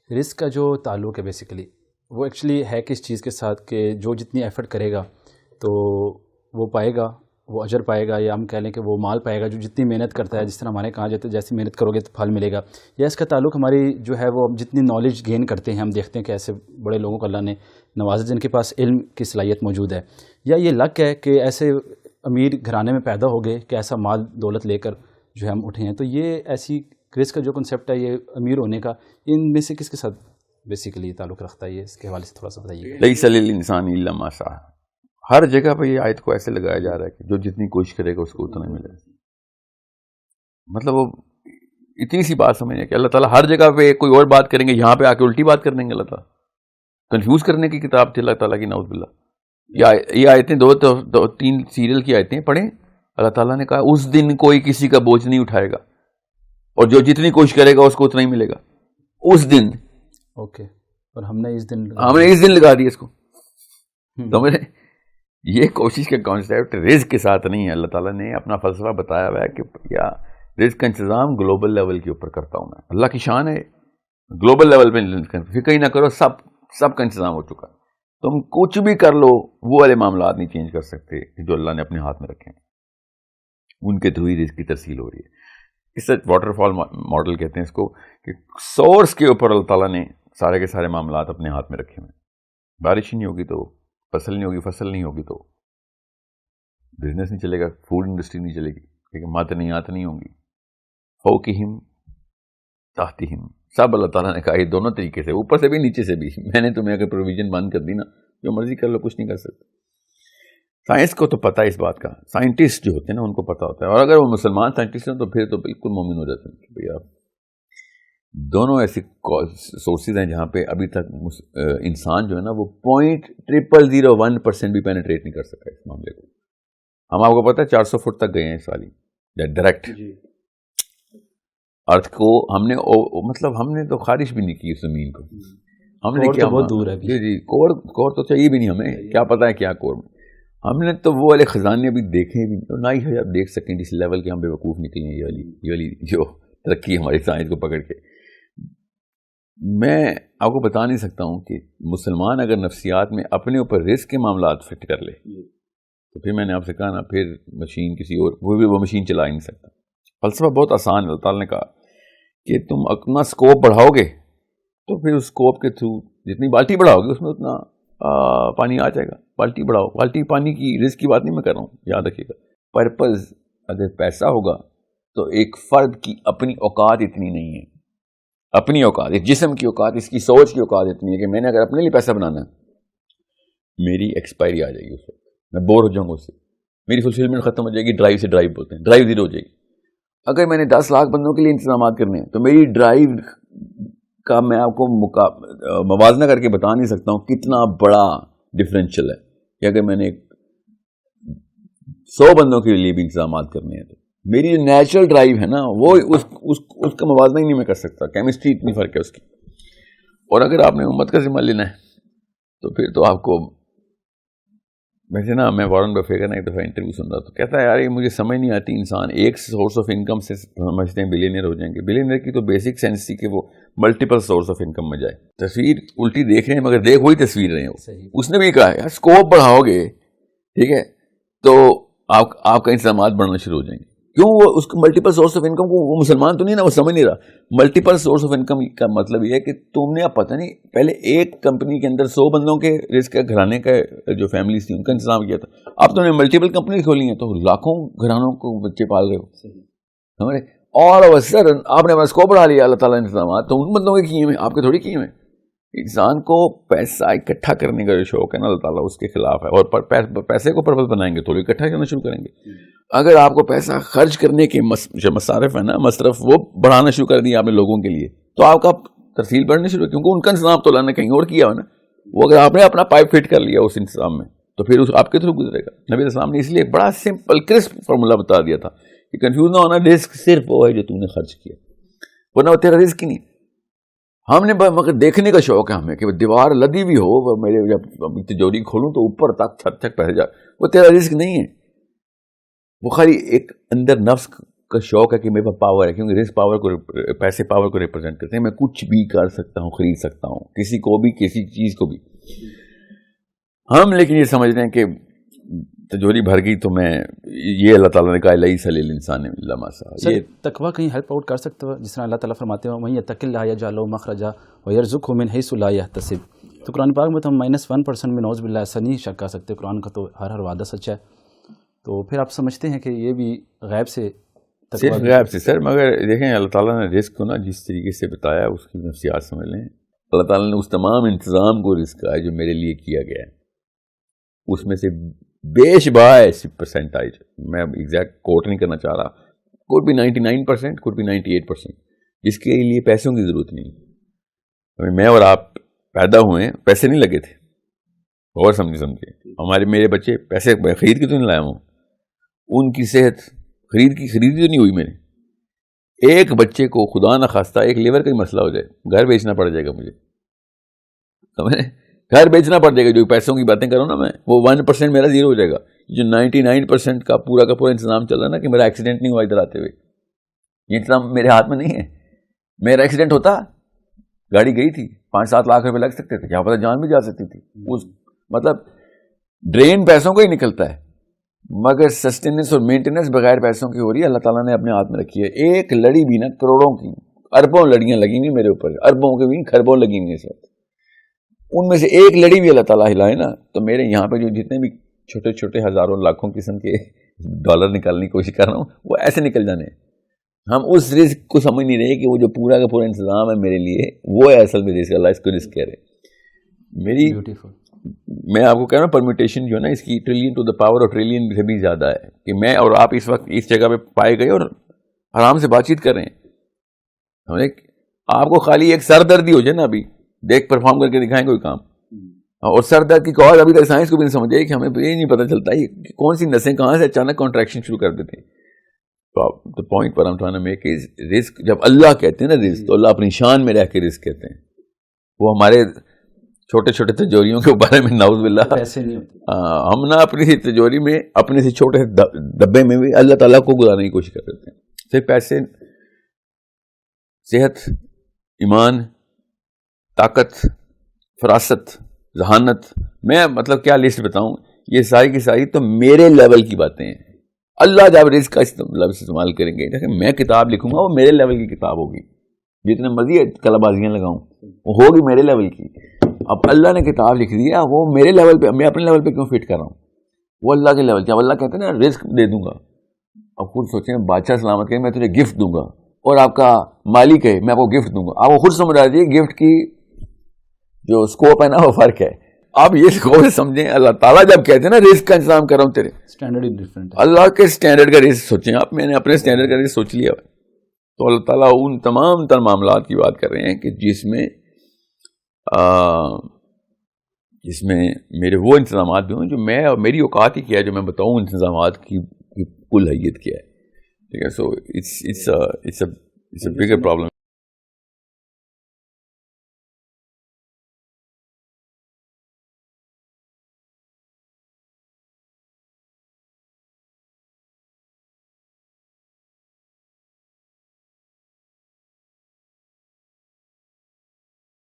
رزق کا جو تعلق ہے بیسیکلی وہ ایکچولی ہے کس چیز کے ساتھ کہ جو جتنی ایفرٹ کرے گا تو وہ پائے گا، وہ اجر پائے گا، یا ہم کہہ لیں کہ وہ مال پائے گا جو جتنی محنت کرتا ہے. جس طرح ہمارے کہا جاتا ہے جیسی محنت کرو گے تو پھل ملے گا. یا اس کا تعلق ہماری جو ہے وہ جتنی نالج گین کرتے ہیں، ہم دیکھتے ہیں کہ ایسے بڑے لوگوں کو اللہ نے نوازا جن کے پاس علم کی صلاحیت موجود ہے. یا یہ لک ہے کہ ایسے امیر گھرانے میں پیدا ہو گئے کہ ایسا مال دولت لے کر جو ہے ہم اٹھے ہیں. تو یہ ایسی رزق کا جو کنسیپٹ ہے یہ امیر ہونے کا، ان میں سے کس کے ساتھ بیسیکلی تعلق رکھتا ہے؟ یہ اس کے حوالے سے تھوڑا سا بتائیے. لیس للانسان الا ما سعى. ہر جگہ پہ یہ آیت کو ایسے لگایا جا رہا ہے کہ جو جتنی کوشش کرے گا اس کو اتنا ہی ملے گا. مطلب وہ اتنی سی بات سمجھیں کہ اللہ تعالیٰ ہر جگہ پہ کوئی اور بات کریں گے، یہاں پہ آ کے الٹی بات کر دیں گے. اللہ تعالیٰ کنفیوز کرنے کی کتاب تھی اللہ تعالیٰ کی، نعوذ باللہ. یہ آیتیں دو تین سیریل کی آیتیں پڑھیں. اللہ تعالیٰ نے کہا اس دن کوئی کسی کا بوجھ نہیں اٹھائے گا، اور جو جتنی کوشش کرے گا اس کو اتنا ہی ملے گا. اس دن اوکے، اور ہم نے اس دن لگا دیا اس کو. تو یہ کوشش کا کانسیپٹ رزق کے ساتھ نہیں ہے. اللہ تعالیٰ نے اپنا فلسفہ بتایا ہوا ہے کہ یا رزق کا انتظام گلوبل لیول کے اوپر کرتا ہوں میں. اللہ کی شان ہے گلوبل لیول پہ فکر ہی نہ کرو، سب کا انتظام ہو چکا. تم کچھ بھی کر لو، وہ والے معاملات نہیں چینج کر سکتے جو اللہ نے اپنے ہاتھ میں رکھے ہیں. ان کے تھرو ہی رزق کی ترسیل ہو رہی ہے. اس سے واٹر فال ماڈل کہتے ہیں اس کو، کہ سورس کے اوپر اللہ تعالیٰ نے سارے کے سارے معاملات اپنے ہاتھ میں رکھے ہوئے. بارش نہیں ہوگی تو فصل نہیں ہوگی، فصل نہیں ہوگی تو بزنس نہیں چلے گا، فوڈ انڈسٹری نہیں چلے گی، کیونکہ ماتنیات نہیں ہوں گی. فوقہم تحتہم، سب اللہ تعالیٰ نے کہا یہ دونوں طریقے سے، اوپر سے بھی نیچے سے بھی. میں نے تمہیں اگر پروویژن بند کر دی نا، جو مرضی کر لو، کچھ نہیں کر سکتے. سائنس کو تو پتہ ہے اس بات کا، سائنٹسٹ جو ہوتے ہیں نا ان کو پتہ ہوتا ہے. اور اگر وہ مسلمان سائنٹسٹ ہیں تو پھر تو بالکل مومن ہو جاتے ہیں کہ بھئی آپ دونوں ایسی سورسز ہیں جہاں پہ ابھی تک انسان جو ہے نا وہ 0.0001% بھی پینیٹریٹ نہیں کر سکا اس معاملے کو. ہم آپ کو پتہ ہے 400 فٹ تک گئے ہیں اس والی ڈائریکٹ ارتھ کو. ہم نے مطلب ہم نے تو خارش بھی نہیں کی اس زمین کو. ہم نے کیا بہت دور ہے جی کور تو چاہیے بھی نہیں ہمیں، کیا پتہ ہے کیا کور میں. ہم نے تو وہ والے خزانے ابھی دیکھے بھی نہ ہی آپ دیکھ سکیں جس لیول کے ہم بے وقوف نکلے ہیں. یہ والی جو ترقی ہماری سائنس کو پکڑ کے. میں آپ کو بتا نہیں سکتا ہوں کہ مسلمان اگر نفسیات میں اپنے اوپر رزق کے معاملات فٹ کر لے تو پھر میں نے آپ سے کہا نا، پھر مشین کسی اور وہ مشین چلا ہی نہیں سکتا. فلسفہ بہت آسان ہے. اللہ تعالیٰ نے کہا کہ تم اپنا سکوپ بڑھاؤ گے تو پھر اس سکوپ کے تھرو جتنی بالٹی بڑھاؤ گے اس میں اتنا پانی آ جائے گا. بالٹی بڑھاؤ، بالٹی پانی کی رزق کی بات نہیں میں کر رہا ہوں، یاد رکھیے گا. پرپز اگر پیسہ ہوگا تو ایک فرد کی اپنی اوقات اتنی نہیں ہے. اپنی اوقات، اس جسم کی اوقات، اس کی سوچ کی اوقات اتنی ہے کہ میں نے اگر اپنے لیے پیسہ بنانا ہے، میری ایکسپائری آ جائے گی اس وقت، میں بور ہو جاؤں گا اس سے، میری فلفلمنٹ ختم ہو جائے گی. ڈرائیو سے ڈرائیو بولتے ہیں، ڈرائیو زیرو ہو جائے گی. اگر میں نے 10 لاکھ بندوں کے لیے انتظامات کرنے ہیں تو میری ڈرائیو کا میں آپ کو موازنہ کر کے بتا نہیں سکتا ہوں کتنا بڑا ڈفرینشیل ہے. کہ اگر میں نے 100 بندوں کے لیے بھی انتظامات کرنے ہیں تو میری جو نیچرل ڈرائیو ہے نا وہ اس کا موازنہ ہی نہیں میں کر سکتا. کیمسٹری اتنی فرق ہے اس کی. اور اگر آپ نے امت کا ذمہ لینا ہے تو پھر تو آپ کو، ویسے نا میں وارن بفیٹ کا نا ایک دفعہ انٹرویو سن رہا تو کہتا ہے یار یہ مجھے سمجھ نہیں آتی، انسان ایک سورس آف انکم سے سمجھتے ہیں بلینئر ہو جائیں گے. بلینئر کی تو بیسک سینس تھی کہ وہ ملٹیپل سورس آف انکم میں جائے. تصویر الٹی دیکھ رہے ہیں مگر دیکھ وہی تصویر رہے ہیں. اس نے بھی کہا یار اسکوپ بڑھاؤ گے ٹھیک ہے تو آپ کا انتظامات بڑھنا شروع ہو جائیں گے. کیوں؟ وہ اس کو ملٹیپل سورس آف انکم کو، وہ مسلمان تو نہیں نا، وہ سمجھ نہیں رہا. ملٹیپل سورس آف انکم کا مطلب یہ ہے کہ تم نے اب پتہ نہیں پہلے ایک کمپنی کے اندر 100 بندوں کے رزق کا گھرانے کا جو فیملیز تھی ان کا انتظام کیا تھا. اب تم نے ملٹیپل کمپنی کھولی ہیں تو لاکھوں گھرانوں کو بچے پال رہے ہو ہمارے. اور سر آپ نے بس کو بڑھا لیا اللہ تعالیٰ نے انتظامات تو ان بندوں کے کیے ہیں، آپ کے تھوڑی کیے ہیں. انسان کو پیسہ اکٹھا کرنے کا جو شوق ہے نا اللہ تعالیٰ اس کے خلاف ہے. اور پیسے کو پرپز بنائیں گے تو اکٹھا کرنا شروع کریں گے. اگر آپ کو پیسہ خرچ کرنے کے جو مصارف ہے نا، مصرف وہ بڑھانا شروع کر دیا آپ نے لوگوں کے لیے تو آپ کا ترسیل بڑھنے شروع، کیونکہ ان کا انتظام تو اللہ نے کہیں اور کیا ہو نا. وہ اگر آپ نے اپنا پائپ فٹ کر لیا اس انتظام میں تو پھر آپ کے تھرو گزرے گا. نبی السلام نے اس لیے بڑا سمپل کرسپ فارمولا بتا دیا تھا کہ کنفیوز نہ ہونا، رزق صرف وہ ہے جو تم نے خرچ کیا، ورنہ وہ تیرا رزق ہی نہیں. ہم نے مگر دیکھنے کا شوق ہے ہمیں کہ دیوار لدی بھی ہو، میرے جب تجوری کھولوں تو اوپر تک چھت تک پہنچ جائے، وہ تیرا رزق نہیں ہے. وہ خالی ایک اندر نفس کا شوق ہے کہ میرے پاس پاور ہے, کیونکہ رسک پاور کو, پیسے پاور کو ریپرزینٹ کرتے ہیں. میں کچھ بھی کر سکتا ہوں, خرید سکتا ہوں کسی کو بھی, کسی چیز کو بھی. ہم لیکن یہ سمجھ رہے ہیں کہ تجوری بھر گئی تو میں, یہ اللہ تعالیٰ نے کہا لیس للانسان الا ما سعى. یہ تقویٰ کہیں ہیلپ آؤٹ کر سکتے ہو, جس طرح اللہ تعالیٰ فرماتے ہیں وَمَن يَتَّقِ اللَّهَ يَجْعَل لَهُ مَخْرَجًا وَيَرْزُقْهُ مِنْ حَيْثُ لَا يَحْتَسِبُ. تو قرآن پاک میں تو ہم -1% میں نعوذ باللہ ایسا نہیں شک کر سکتے, قرآن کا تو ہر وعدہ سچ ہے. تو پھر آپ سمجھتے ہیں کہ یہ بھی غیب سے, صرف غیب سے سر. مگر دیکھیں اللہ تعالیٰ نے رزق کو نا جس طریقے سے بتایا اس کی نفسیات سمجھ لیں. اللہ تعالیٰ نے اس تمام انتظام کو رزق کا ہے جو میرے لیے کیا گیا ہے, اس میں سے بیش باعث پرسنٹائج, میں ایگزیکٹ کوٹ نہیں کرنا چاہ رہا, کوٹ بھی 99%, کوٹ بھی 98%, جس کے لیے پیسوں کی ضرورت نہیں. میں اور آپ پیدا ہوئے, پیسے نہیں لگے تھے, اور سمجھے میرے بچے پیسے خرید کے تو نہیں لایا ہوں, ان کی صحت خریدی تو نہیں ہوئی. میں نے ایک بچے کو خدا نہ خواستہ ایک لیور کا ہی مسئلہ ہو جائے, گھر بیچنا پڑ جائے گا مجھے, سمجھے, گھر بیچنا پڑ جائے گا. جو پیسوں کی باتیں کروں نا میں, وہ 1% میرا زیرو ہو جائے گا. جو 99% کا پورا انتظام چل رہا ہے نا, کہ میرا ایکسیڈنٹ نہیں ہوا ادھر آتے ہوئے, یہ انتظام میرے ہاتھ میں نہیں ہے. میرا ایکسیڈنٹ ہوتا, گاڑی گئی تھی, 5-7 لاکھ روپے لگ سکتے تھے, کیا پتہ جان بھی جا سکتی تھی. اس مطلب ڈرین پیسوں کو ہی نکلتا ہے, مگر سسٹیننس اور مینٹیننس بغیر پیسوں کی ہو رہی ہے. اللہ تعالیٰ نے اپنے ہاتھ میں رکھی ہے. ایک لڑی بھی نا, کروڑوں کی, اربوں لڑیاں لگی ہوئی میرے اوپر, اربوں کی بھی خربوں لگی ہوئی اس وقت. ان میں سے ایک لڑی بھی اللہ تعالیٰ ہلائے نا, تو میرے یہاں پہ جو جتنے بھی چھوٹے چھوٹے ہزاروں لاکھوں قسم کے ڈالر نکالنے کی کوشش کر رہا ہوں, وہ ایسے نکل جانے ہیں. ہم اس رزق کو سمجھ نہیں رہے کہ وہ جو پورا کا پورا انتظام ہے میرے لیے, وہ ہے اصل میں رزق. اللہ اس کو رزق کہہ رہے. میری میں آپ کو کہہ رہا ہوں پرمیٹیشن جو ہے نا اس کی trillion to the power of trillion سے بھی زیادہ ہے, کہ میں اور آپ اس وقت اس جگہ پہ پائے گئے اور آرام سے بات چیت کر رہے ہیں. آپ کو خالی ایک سر دردی ہو جائے نا, ابھی دیکھ پرفارم کر کے دکھائیں کوئی کام, اور سر درد کی کاز ابھی تک سائنس کو بھی نہیں سمجھے, کہ ہمیں یہ نہیں پتہ چلتا کہ کون سی نسیں کہاں سے اچانک کانٹریکشن شروع کر دیتے ہیں. تو پوائنٹ پر ہم ٹرانا میں کہ رزق جب اللہ کہتے ہیں نا رزق, تو اللہ اپنی شان میں رہ کے رزق کہتے ہیں. وہ ہمارے چھوٹے چھوٹے تجوریوں کے بارے میں نعوذ باللہ ایسے نہیں ہوتے. ہم نا اپنی سی تجوری میں, اپنے سے چھوٹے ڈبے میں بھی اللہ تعالیٰ کو گزارنے کی کوشش کر دیتے ہیں. صرف پیسے, صحت, ایمان, طاقت, فراست, ذہانت, میں مطلب کیا لسٹ بتاؤں, یہ ساری کی ساری تو میرے لیول کی باتیں ہیں. اللہ جب رزق کا لفظ استعمال کریں گے, دیکھیں میں کتاب لکھوں گا وہ میرے لیول کی کتاب ہوگی, جتنے مرضی کلا بازیاں لگاؤں وہ ہوگی میرے لیول کی. اب اللہ نے کتاب لکھ دی ہے, وہ میرے لیول پہ, میں اپنے لیول پہ کیوں فٹ کر رہا ہوں, وہ اللہ کے لیول. جب اللہ کہتے ہیں نا رزق دے دوں گا, اب خود سوچیں بادشاہ سلامت کہیں میں تجھے گفٹ دوں گا, اور آپ کا مالک ہے میں آپ کو گفٹ دوں گا, آپ کو خود سمجھ آ جائے گفٹ کی جو اسکوپ ہے نا وہ فرق ہے. آپ یہ اسکوپ سمجھیں, اللہ تعالیٰ جب کہتے ہیں نا رزق کا انتظام کر رہا ہوں تیرے, اسٹینڈرڈ ہی ڈفرینٹ, اللہ کے اسٹینڈرڈ کا رزق سوچیں آپ. میں نے اپنے اسٹینڈرڈ کا رزق سوچ لیا. تو اللہ تعالیٰ ان تمام تر معاملات کی بات کر رہے ہیں کہ جس میں میرے وہ انتظامات بھی ہوں جو میں اور میری اوقات ہی کیا ہے, جو میں بتاؤں انتظامات کی کل حیت کیا ہے. ٹھیک ہے, so it's a bigger problem.